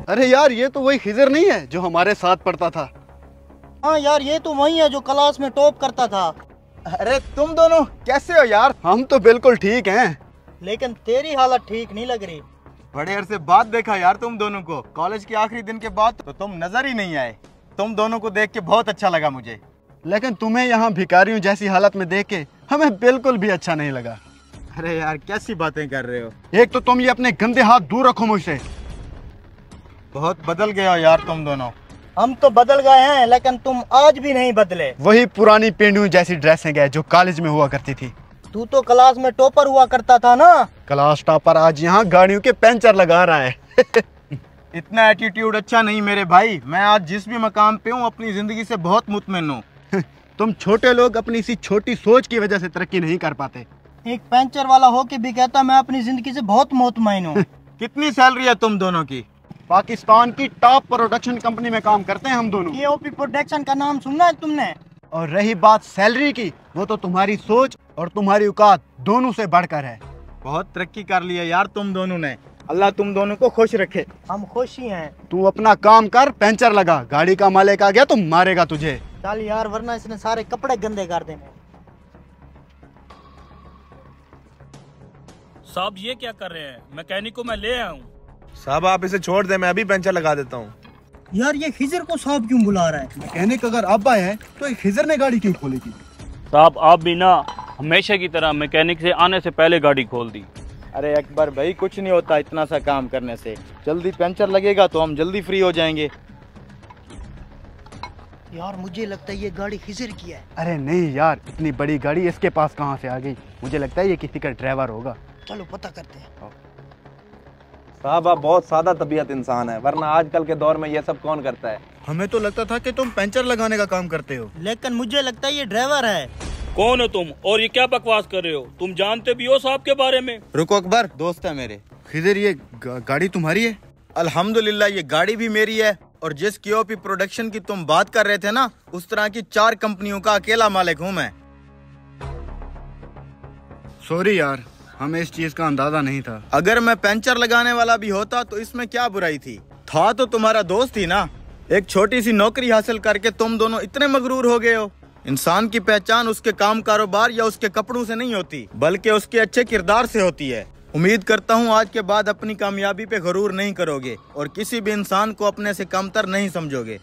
अरे यार, ये तो वही खिजर नहीं है जो हमारे साथ पढ़ता था? हाँ यार, ये तो वही है जो क्लास में टॉप करता था। अरे तुम दोनों कैसे हो यार? हम तो बिल्कुल ठीक हैं। लेकिन तेरी हालत ठीक नहीं लग रही। बड़े अरसे बाद देखा यार तुम दोनों को। कॉलेज के आखिरी दिन के बाद तो तुम नजर ही नहीं आए। तुम दोनों को देख के बहुत अच्छा लगा मुझे। लेकिन तुम्हें यहाँ भिखारियों जैसी हालत में देख के हमें बिल्कुल भी अच्छा नहीं लगा। अरे यार कैसी बातें कर रहे हो? एक तो तुम ये अपने गंदे हाथ दूर रखो मुझसे। बहुत बदल गए हो यार तुम दोनों। हम तो बदल गए हैं, लेकिन तुम आज भी नहीं बदले। वही पुरानी पेंडुओं जैसी ड्रेसें गए जो कॉलेज में हुआ करती थी। तू तो क्लास में टॉपर हुआ करता था ना। क्लास टॉपर आज यहाँ गाड़ियों के पंचर लगा रहा है। इतना एटीट्यूड अच्छा नहीं मेरे भाई। मैं आज जिस भी मकाम पे हूँ अपनी जिंदगी से बहुत मुतमईन हूँ। तुम छोटे लोग अपनी इसी छोटी सोच की वजह से तरक्की नहीं कर पाते। एक पंचर वाला होके भी कहता मैं अपनी जिंदगी से बहुत मुतमईन हूँ। कितनी सैलरी है तुम दोनों की? पाकिस्तान की टॉप प्रोडक्शन कंपनी में काम करते हैं हम दोनों। केओपी प्रोडक्शन का नाम सुना है तुमने? और रही बात सैलरी की, वो तो तुम्हारी सोच और तुम्हारी औकात दोनों से बढ़कर है। बहुत तरक्की कर ली है यार तुम दोनों ने। अल्लाह तुम दोनों को खुश रखे। हम खुश ही हैं। तू अपना काम कर, पंचर लगा। गाड़ी का मालिक आ गया तो मारेगा तुझे। चल यार, वरना इसने सारे कपड़े गंदे कर देने। साहब ये क्या कर रहे हैं? मैकेनिक को मैं ले आया हूँ। साहब आप इसे छोड़ दे, मैं अभी पंचर लगा देता हूँ। यार ये खिजर को साहब क्यों बुला रहा है? मैकेनिक अगर अब आए हैं तो एक खिजर ने गाड़ी क्यों खोलेगी? साहब आप भी ना हमेशा की तरह मैकेनिक से आने से पहले गाड़ी खोल दी। अरे अकबर भाई, कुछ नहीं होता इतना सा काम करने से। जल्दी पंचर लगेगा तो हम जल्दी फ्री हो जाएंगे। यार मुझे लगता है ये गाड़ी खिजर की है। अरे नहीं यार, इतनी बड़ी गाड़ी इसके पास कहाँ से आ गई? मुझे लगता है ये किसी का ड्राइवर होगा। चलो पता करते हैं। साहब आप बहुत सादा तबीयत इंसान है, वरना आजकल के दौर में ये सब कौन करता है। हमें तो लगता था कि तुम पंचर लगाने का काम करते हो। लेकिन मुझे लगता है ये ड्राइवर है। कौन हो तुम और ये क्या बकवास कर रहे हो? तुम जानते भी हो साहब के बारे में? रुको अकबर, दोस्त है मेरे। खिजर ये गाड़ी तुम्हारी है? अल्हम्दुलिल्लाह ये गाड़ी भी मेरी है। और जिस केओपी प्रोडक्शन की तुम बात कर रहे थे ना, उस तरह की 4 कंपनियों का अकेला मालिक हूँ मैं। सॉरी यार, हमें इस चीज का अंदाजा नहीं था। अगर मैं पंचर लगाने वाला भी होता तो इसमें क्या बुराई थी? था तो तुम्हारा दोस्त ही ना। एक छोटी सी नौकरी हासिल करके तुम दोनों इतने मगरूर हो गए हो। इंसान की पहचान उसके काम कारोबार या उसके कपड़ों से नहीं होती, बल्कि उसके अच्छे किरदार से होती है। उम्मीद करता हूँ आज के बाद अपनी कामयाबी पे गरूर नहीं करोगे और किसी भी इंसान को अपने से कमतर नहीं समझोगे।